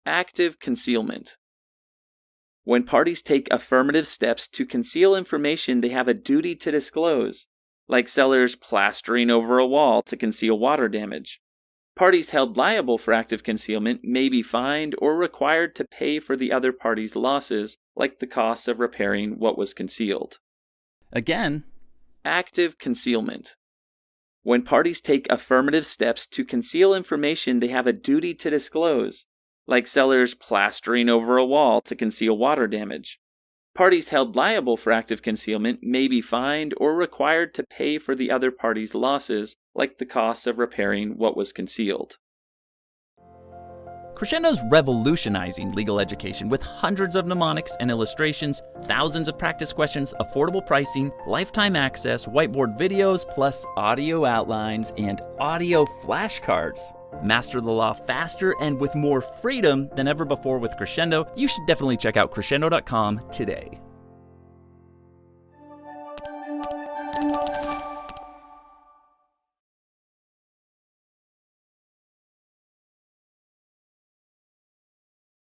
Active concealment. When parties take affirmative steps to conceal information they have a duty to disclose, like sellers plastering over a wall to conceal water damage. Parties held liable for active concealment may be fined or required to pay for the other party's losses, like the costs of repairing what was concealed. Again, active concealment. When parties take affirmative steps to conceal information they have a duty to disclose, like sellers plastering over a wall to conceal water damage. Parties held liable for active concealment may be fined or required to pay for the other party's losses, like the costs of repairing what was concealed. Crescendo's revolutionizing legal education with hundreds of mnemonics and illustrations, thousands of practice questions, affordable pricing, lifetime access, whiteboard videos, plus audio outlines and audio flashcards. Master the law faster and with more freedom than ever before with Crescendo. You should definitely check out crescendo.com today.